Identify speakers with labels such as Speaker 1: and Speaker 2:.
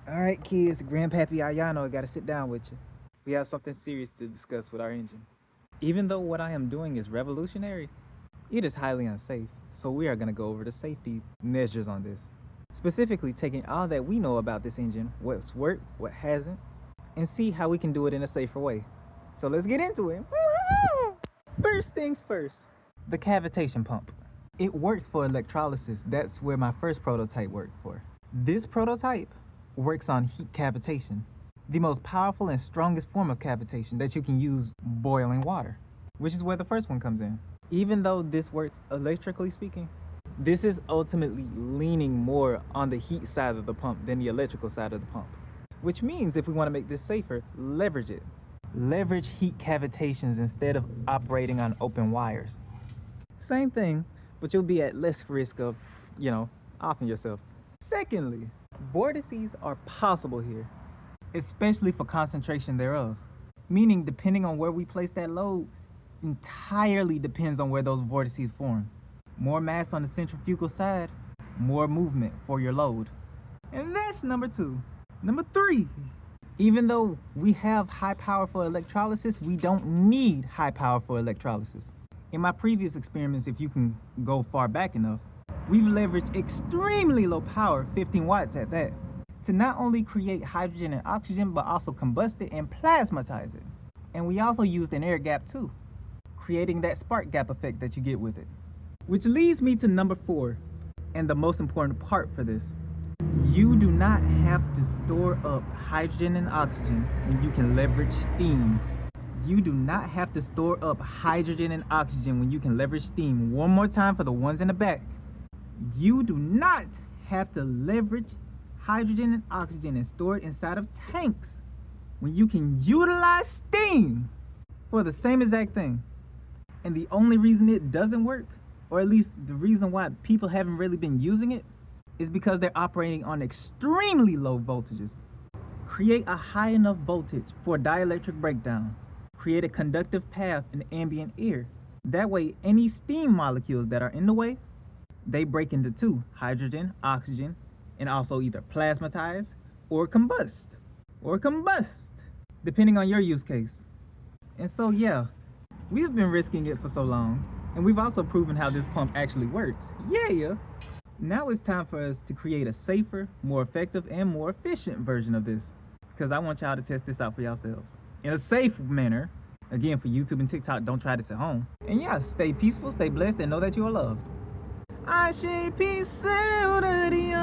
Speaker 1: All right, kids, Grandpappy Ayano, I gotta sit down with you. We have something serious to discuss with our engine. Even though what I am doing is revolutionary, it is highly unsafe, so we are gonna go over the safety measures on this. Specifically, taking all that we know about this engine, what's worked, what hasn't, and see how we can do it in a safer way. So let's get into it. First things first, the cavitation pump. It worked for electrolysis. That's where my first prototype worked for. This prototype works on heat cavitation, the most powerful and strongest form of cavitation that you can use boiling water, which is where the first one comes in. Even though this works electrically speaking, this is ultimately leaning more on the heat side of the pump than the electrical side of the pump, which means if we want to make this safer, leverage it. Leverage heat cavitations instead of operating on open wires. Same thing, but you'll be at less risk of, offing yourself. Secondly, vortices are possible here, especially for concentration thereof. Meaning, depending on where we place that load, entirely depends on where those vortices form. More mass on the centrifugal side, more movement for your load. And that's number two. Number three, even though we have high power for electrolysis, we don't need high power for electrolysis. In my previous experiments, if you can go far back enough, we've leveraged extremely low power, 15 watts at that, to not only create hydrogen and oxygen, but also combust it and plasmatize it. And we also used an air gap too, creating that spark gap effect that you get with it. Which leads me to number four, and the most important part for this. You do not have to store up hydrogen and oxygen when you can leverage steam. You do not have to store up hydrogen and oxygen when you can leverage steam. One more time for the ones in the back. You do not have to leverage hydrogen and oxygen and store it inside of tanks when you can utilize steam for the same exact thing. And the only reason it doesn't work, or at least the reason why people haven't really been using it, is because they're operating on extremely low voltages. Create a high enough voltage for dielectric breakdown. Create a conductive path in ambient air. That way, any steam molecules that are in the way, they break into two, hydrogen, oxygen, and also either plasmatize or combust, depending on your use case. And so yeah, we've been risking it for so long, and we've also proven how this pump actually works. Yeah. Now it's time for us to create a safer, more effective, and more efficient version of this, because I want y'all to test this out for yourselves in a safe manner. Again, for YouTube and TikTok, don't try this at home. And yeah, stay peaceful, stay blessed, and know that you are loved. I say peace out of the